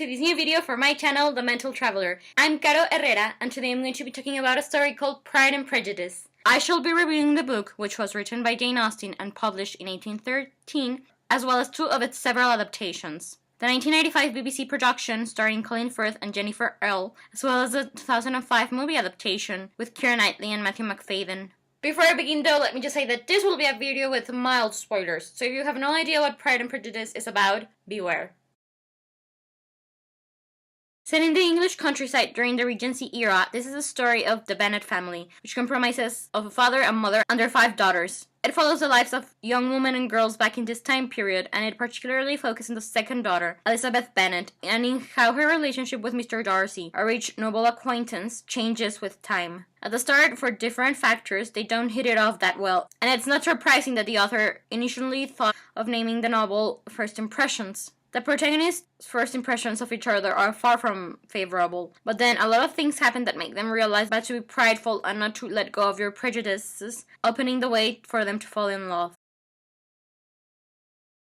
to this new video for my channel, The Mental Traveler. I'm Caro Herrera, and today I'm going to be talking about a story called Pride and Prejudice. I shall be reviewing the book, which was written by Jane Austen and published in 1813, as well as two of its several adaptations. The 1995 BBC production starring Colin Firth and Jennifer Earle, as well as the 2005 movie adaptation with Keira Knightley and Matthew Macfadyen. Before I begin though, let me just say that this will be a video with mild spoilers, so if you have no idea what Pride and Prejudice is about, beware. Set in the English countryside during the Regency era, this is a story of the Bennet family, which comprises of a father and mother and their 5 daughters. It follows the lives of young women and girls back in this time period, and it particularly focuses on the second daughter, Elizabeth Bennet, and in how her relationship with Mr. Darcy, a rich noble acquaintance, changes with time. At the start, for different factors, they don't hit it off that well, and it's not surprising that the author initially thought of naming the novel First Impressions. The protagonists' first impressions of each other are far from favorable, but then a lot of things happen that make them realize that to be prideful and not to let go of your prejudices, opening the way for them to fall in love.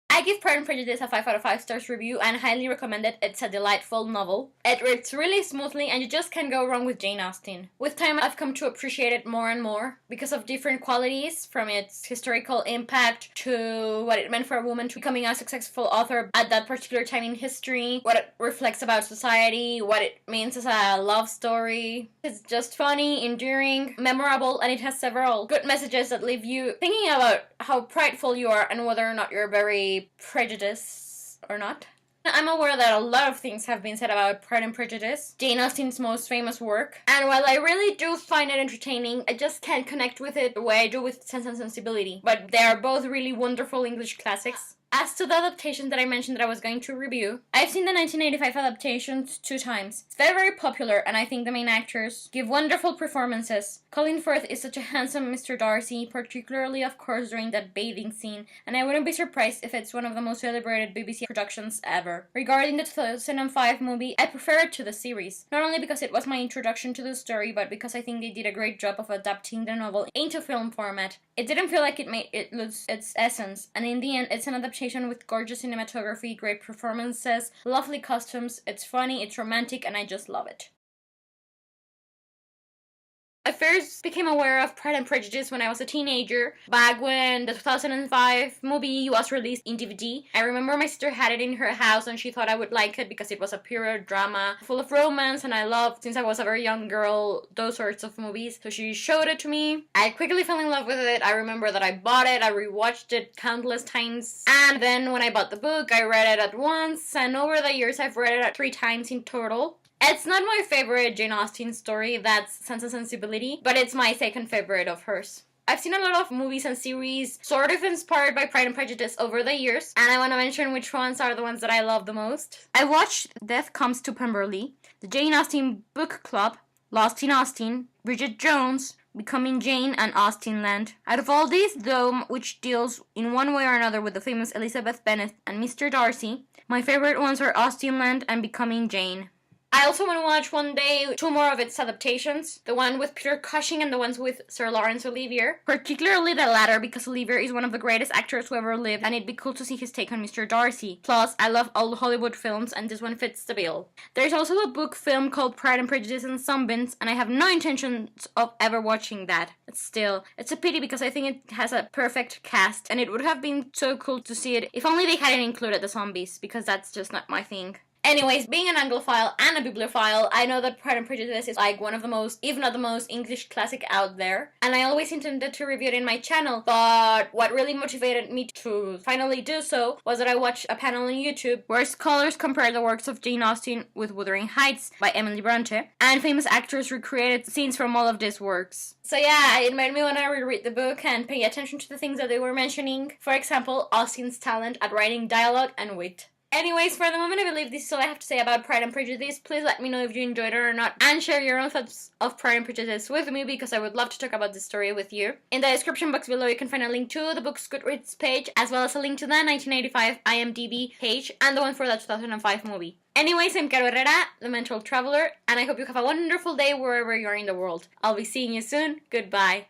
I give Pride and Prejudice a 5 out of 5 stars review and highly recommend it. It's a delightful novel. It reads really smoothly and you just can't go wrong with Jane Austen. With time, I've come to appreciate it more and more because of different qualities, from its historical impact to what it meant for a woman to becoming a successful author at that particular time in history, what it reflects about society, what it means as a love story. It's just funny, endearing, memorable, and it has several good messages that leave you thinking about how prideful you are and whether or not you're very prejudiced or not. I'm aware that a lot of things have been said about Pride and Prejudice, Jane Austen's most famous work, and while I really do find it entertaining, I just can't connect with it the way I do with Sense and Sensibility. But they are both really wonderful English classics. As to the adaptation that I mentioned that I was going to review, I've seen the 1985 adaptations 2 times. It's very, very popular, and I think the main actors give wonderful performances. Colin Firth is such a handsome Mr. Darcy, particularly of course during that bathing scene, and I wouldn't be surprised if it's one of the most celebrated BBC productions ever. Regarding the 2005 movie, I prefer it to the series, not only because it was my introduction to the story, but because I think they did a great job of adapting the novel into film format. It didn't feel like it made it lose its essence, and in the end, it's an adaptation with gorgeous cinematography, great performances, lovely costumes, it's funny, it's romantic, and I just love it. I first became aware of Pride and Prejudice when I was a teenager, back when the 2005 movie was released in DVD. I remember my sister had it in her house and she thought I would like it because it was a period drama full of romance, and I loved, since I was a very young girl, those sorts of movies. So she showed it to me. I quickly fell in love with it. I remember that I bought it, I rewatched it countless times, and then when I bought the book, I read it at once, and over the years I've read it 3 times in total. It's not my favorite Jane Austen story, that's Sense and Sensibility, but it's my second favorite of hers. I've seen a lot of movies and series sort of inspired by Pride and Prejudice over the years, and I want to mention which ones are the ones that I love the most. I watched Death Comes to Pemberley, the Jane Austen Book Club, Lost in Austen, Bridget Jones, Becoming Jane, and Austenland. Out of all these, though, which deals in one way or another with the famous Elizabeth Bennet and Mr. Darcy, my favorite ones are Austenland and Becoming Jane. I also want to watch one day 2 more of its adaptations, the one with Peter Cushing and the ones with Sir Laurence Olivier, particularly the latter because Olivier is one of the greatest actors who ever lived and it'd be cool to see his take on Mr. Darcy. Plus, I love old Hollywood films and this one fits the bill. There's also a book film called Pride and Prejudice and Sunbeams, and I have no intentions of ever watching that. Still, it's a pity because I think it has a perfect cast and it would have been so cool to see it if only they hadn't included the zombies, because that's just not my thing. Anyways, being an Anglophile and a bibliophile, I know that Pride and Prejudice is like one of the most, if not the most, English classic out there. And I always intended to review it in my channel, but what really motivated me to finally do so was that I watched a panel on YouTube where scholars compared the works of Jane Austen with Wuthering Heights by Emily Bronte, and famous actors recreated scenes from all of these works. So yeah, it made me want to reread the book and pay attention to the things that they were mentioning. For example, Austen's talent at writing dialogue and wit. Anyways, for the moment I believe this is all I have to say about Pride and Prejudice. Please let me know if you enjoyed it or not, and share your own thoughts of Pride and Prejudice with me because I would love to talk about this story with you. In the description box below you can find a link to the book's Goodreads page, as well as a link to the 1985 IMDB page and the one for the 2005 movie. Anyways, I'm Caro Herrera, the Mental Traveler, and I hope you have a wonderful day wherever you are in the world. I'll be seeing you soon. Goodbye.